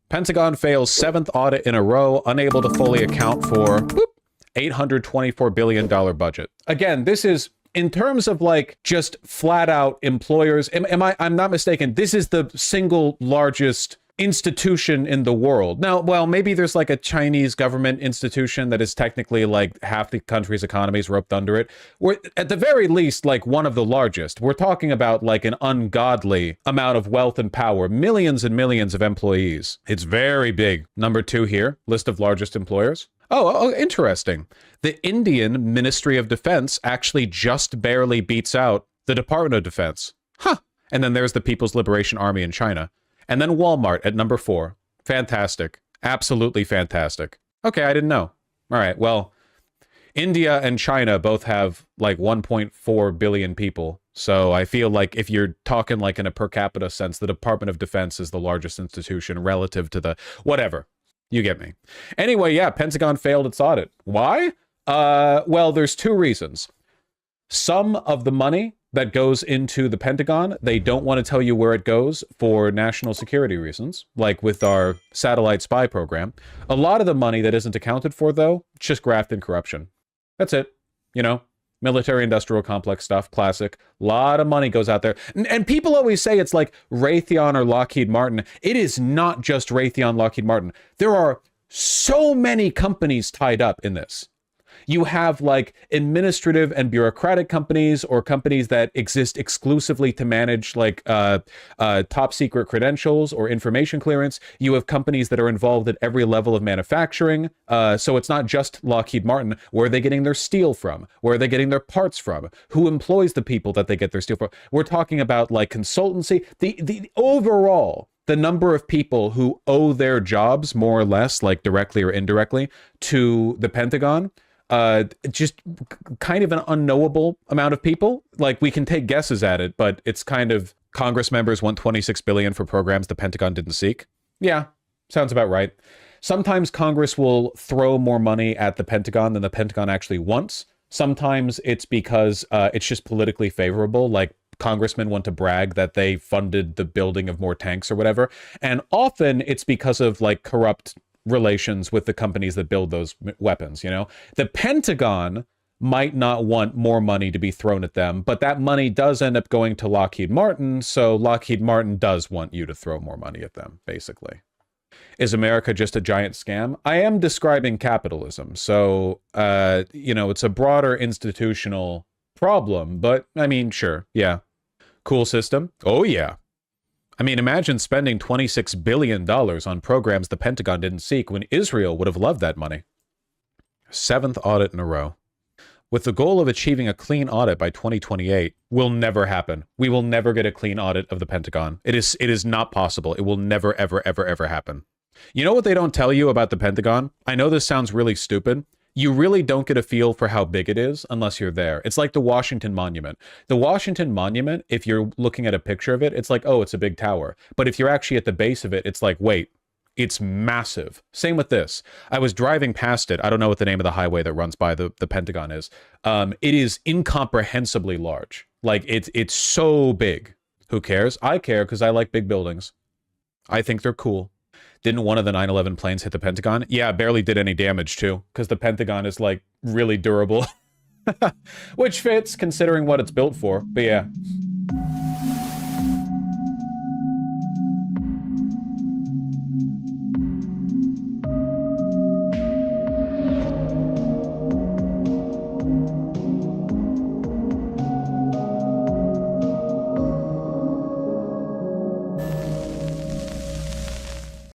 Pentagon fails 7th audit in a row, unable to fully account for $824 billion budget. Again, this is in terms of like just flat out employers. I'm not mistaken. This is the single largest institution in the world. Now, well, maybe there's like a Chinese government institution that is technically like half the country's economy is roped under it. We're at the very least like one of the largest. We're talking about like an ungodly amount of wealth and power, millions and millions of employees. It's very big. Number 2 here, list of largest employers. Oh, interesting. The Indian Ministry of Defense actually just barely beats out the Department of Defense. Huh. And then there's the People's Liberation Army in China. And then Walmart at number 4. Fantastic. Absolutely fantastic. Okay, I didn't know. All right, well, India and China both have like 1.4 billion people. So I feel like if you're talking like in a per capita sense, the Department of Defense is the largest institution relative to the whatever. You get me. Anyway, yeah, Pentagon failed its audit. Why? Well, there's 2 reasons. Some of the money that goes into the Pentagon, they don't want to tell you where it goes for national security reasons, like with our satellite spy program. A lot of the money that isn't accounted for, though, it's just graft and corruption. That's it. You know, military-industrial complex stuff, classic. A lot of money goes out there. And people always say it's like Raytheon or Lockheed Martin. It is not just Raytheon, Lockheed Martin. There are so many companies tied up in this. You have like administrative and bureaucratic companies or companies that exist exclusively to manage like top secret credentials or information clearance. You have companies that are involved at every level of manufacturing. So it's not just Lockheed Martin. Where are they getting their steel from? Where are they getting their parts from? Who employs the people that they get their steel from? We're talking about like consultancy. The overall, the number of people who owe their jobs more or less, like directly or indirectly, to the Pentagon, just kind of an unknowable amount of people. Like we can take guesses at it, but it's kind of Congress members want $26 billion for programs the Pentagon didn't seek. Yeah, sounds about right. Sometimes Congress will throw more money at the Pentagon than the Pentagon actually wants. Sometimes it's because it's just politically favorable, like congressmen want to brag that they funded the building of more tanks or whatever. And often it's because of like corrupt relations with the companies that build those weapons, you know? The Pentagon might not want more money to be thrown at them, but that money does end up going to Lockheed Martin, so Lockheed Martin does want you to throw more money at them, basically. Is America just a giant scam? I am describing capitalism, so, you know, it's a broader institutional problem, but, I mean, sure, yeah. Cool system? Oh, yeah. I mean, imagine spending $26 billion on programs the Pentagon didn't seek when Israel would have loved that money. 7th audit in a row. With the goal of achieving a clean audit by 2028, will never happen. We will never get a clean audit of the Pentagon. It is not possible. It will never, ever, ever, ever happen. You know what they don't tell you about the Pentagon? I know this sounds really stupid. You really don't get a feel for how big it is unless you're there. It's like the Washington Monument. The Washington Monument, if you're looking at a picture of it, it's like, oh, it's a big tower. But if you're actually at the base of it, it's like, wait, it's massive. Same with this. I was driving past it. I don't know what the name of the highway that runs by the Pentagon is. It is incomprehensibly large. Like, it's so big. Who cares? I care because I like big buildings. I think they're cool. Didn't one of the 9/11 planes hit the Pentagon? Yeah, barely did any damage too, because the Pentagon is like really durable. Which fits considering what it's built for, but yeah.